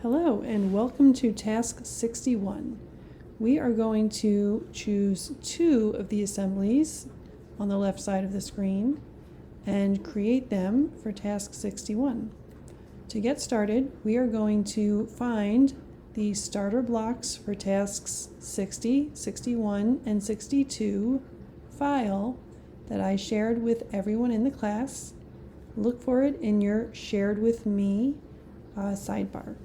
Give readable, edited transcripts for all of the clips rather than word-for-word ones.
Hello and welcome to task 61. We are going to choose two of the assemblies on the left side of the screen and create them for task 61. To get started, we are going to find the starter blocks for tasks 60, 61, and 62 file that I shared with everyone in the class. Look for it in your Shared with Me sidebar.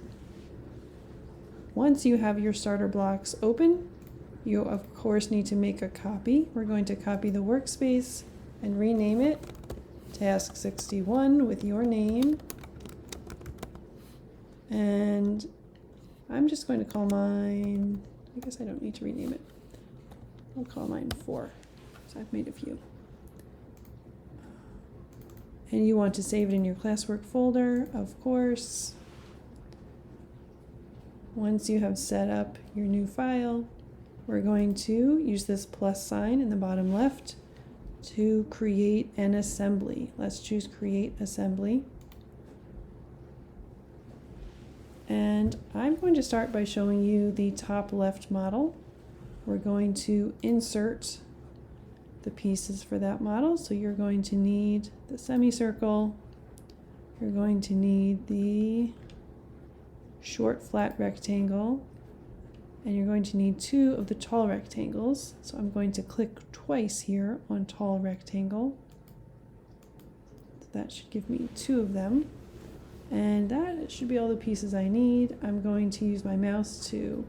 Once you have your starter blocks open, you of course need to make a copy. We're going to copy the workspace and rename it Task 61 with your name. And I'm just going to call mine, I guess I don't need to rename it. I'll call mine 4, so I've made a few. And you want to save it in your classwork folder, of course. Once you have set up your new file, we're going to use this plus sign in the bottom left to create an assembly. Let's choose Create Assembly. And I'm going to start by showing you the top left model. We're going to insert the pieces for that model. So you're going to need the semicircle, you're going to need the short flat rectangle, and you're going to need 2 of the tall rectangles. So I'm going to click twice here on tall rectangle. So that should give me 2 of them. And that should be all the pieces I need. I'm going to use my mouse to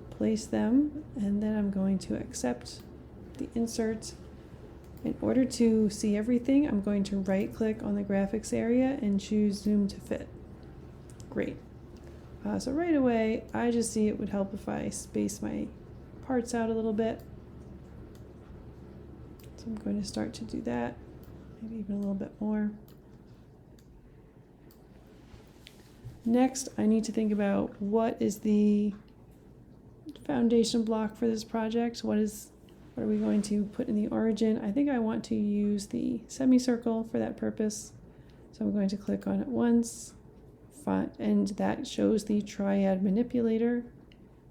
place them, and then I'm going to accept the insert. In order to see everything, I'm going to right click on the graphics area and choose Zoom to Fit. Great. So right away, I just see it would help if I space my parts out a little bit. So I'm going to start to do that, maybe even a little bit more. Next, I need to think about what is the foundation block for this project. What are we going to put in the origin? I think I want to use the semicircle for that purpose. So I'm going to click on it once, and that shows the triad manipulator.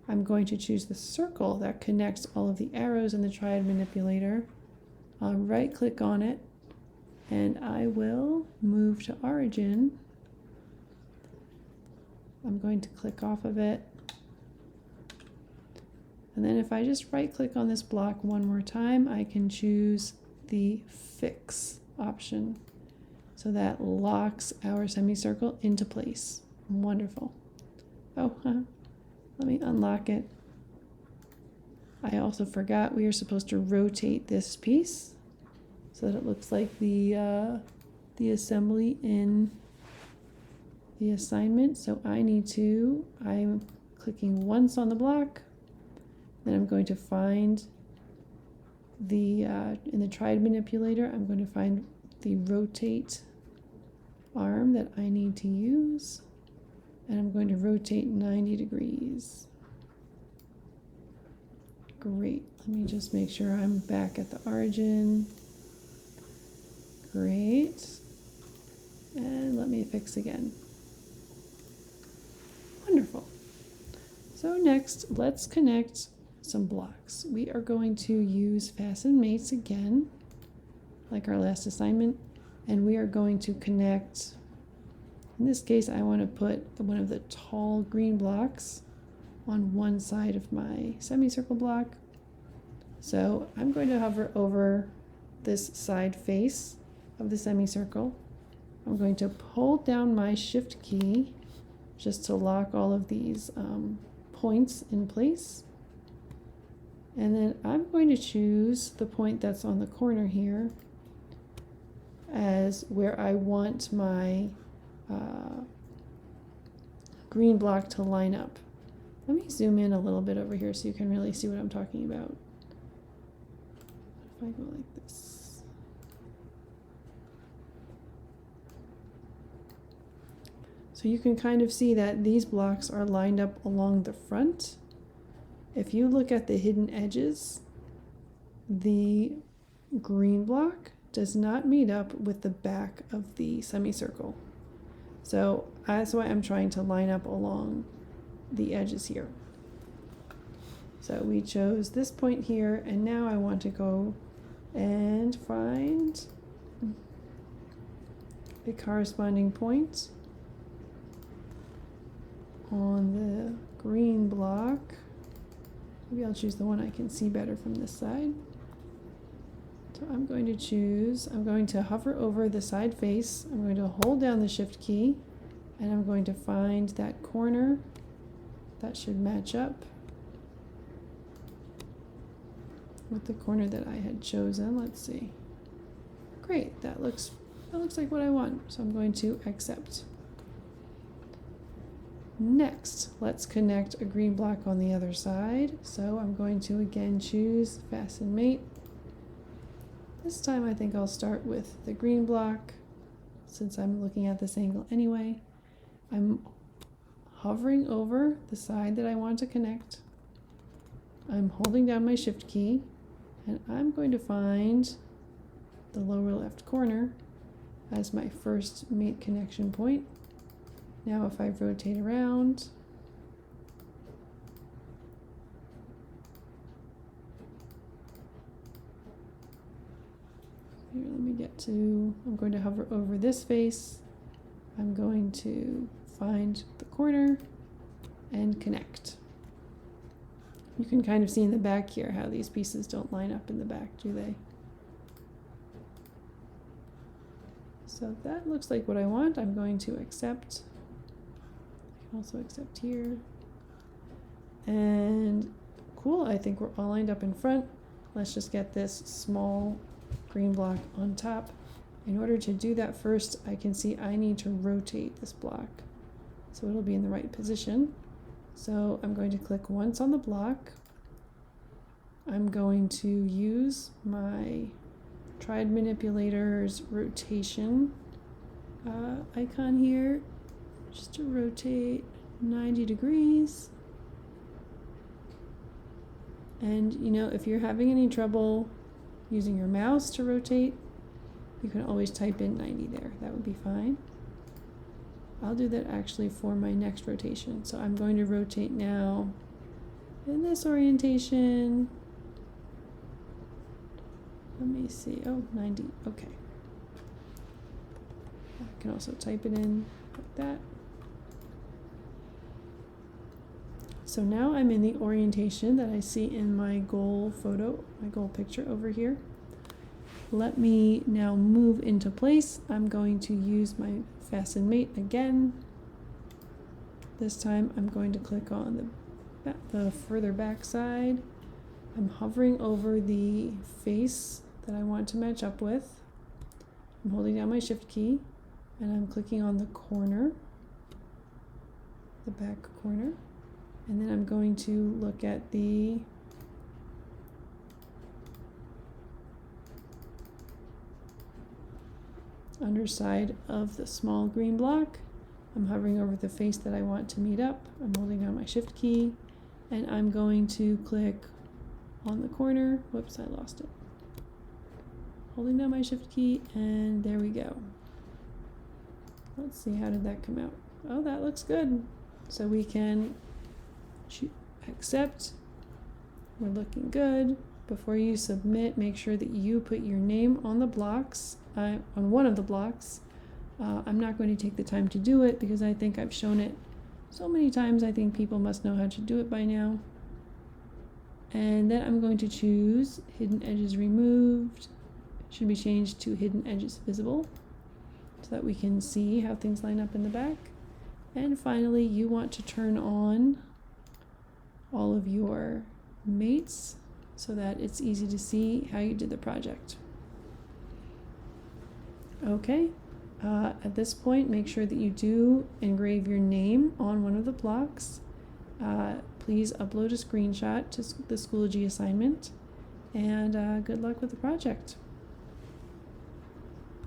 I'm going to choose the circle that connects all of the arrows in the triad manipulator. I'll right click on it, and I will move to origin. I'm going to click off of it. And then if I just right click on this block one more time, I can choose the fix option. So that locks our semicircle into place. Wonderful. Oh, let me unlock it. I also forgot we are supposed to rotate this piece so that it looks like the assembly in the assignment. So I'm clicking once on the block. Then I'm going to find in the triad manipulator, I'm going to find the rotate arm that I need to use. And I'm going to rotate 90 degrees. Great. Let me just make sure I'm back at the origin. Great. And let me fix again. Wonderful. So next, let's connect some blocks. We are going to use Fasten Mates again, like our last assignment, and we are going to connect, in this case, I want to put one of the tall green blocks on one side of my semicircle block. So I'm going to hover over this side face of the semicircle. I'm going to hold down my Shift key just to lock all of these points in place. And then I'm going to choose the point that's on the corner here as where I want my green block to line up. Let me zoom in a little bit over here so you can really see what I'm talking about. If I go like this. So you can kind of see that these blocks are lined up along the front. If you look at the hidden edges, the green block does not meet up with the back of the semicircle. So that's why I'm trying to line up along the edges here. So we chose this point here, and now I want to go and find a corresponding point on the green block. Maybe I'll choose the one I can see better from this side. So I'm going to hover over the side face. I'm going to hold down the shift key, and I'm going to find that corner that should match up with the corner that I had chosen. Let's see. Great, that looks like what I want. So I'm going to accept. Next, let's connect a green block on the other side. So I'm going to again choose Fasten Mate. This time I think I'll start with the green block since I'm looking at this angle anyway. I'm hovering over the side that I want to connect. I'm holding down my shift key, and I'm going to find the lower left corner as my first mate connection point. Now if I rotate around, here, I'm going to hover over this face. I'm going to find the corner and connect. You can kind of see in the back here how these pieces don't line up in the back, do they? So that looks like what I want. I'm going to accept. I can also accept here. And cool, I think we're all lined up in front. Let's just get this small green block on top. In order to do that first, I can see I need to rotate this block so it'll be in the right position. So I'm going to click once on the block. I'm going to use my Triad Manipulator's rotation icon here just to rotate 90 degrees. And you know, if you're having any trouble using your mouse to rotate, you can always type in 90 there. That would be fine. I'll do that actually for my next rotation. So I'm going to rotate now in this orientation. Let me see. Oh, 90. Okay. I can also type it in like that. So now I'm in the orientation that I see in my goal photo, my goal picture over here. Let me now move into place. I'm going to use my Fasten Mate again. This time I'm going to click on the further back side. I'm hovering over the face that I want to match up with. I'm holding down my shift key and I'm clicking on the corner, the back corner. And then I'm going to look at the underside of the small green block. I'm hovering over the face that I want to meet up. I'm holding down my shift key and I'm going to click on the corner. Whoops, I lost it. Holding down my shift key and there we go. Let's see, how did that come out? Oh, that looks good. So we can accept. We're looking good. Before you submit, make sure that you put your name on the blocks, on one of the blocks. I'm not going to take the time to do it because I think I've shown it so many times. I think people must know how to do it by now. And then I'm going to choose Hidden Edges Removed. It should be changed to Hidden Edges Visible so that we can see how things line up in the back. And finally, you want to turn on all of your mates so that it's easy to see how you did the project. Okay, at this point, make sure that you do engrave your name on one of the blocks. Please upload a screenshot to the Schoology assignment, and good luck with the project.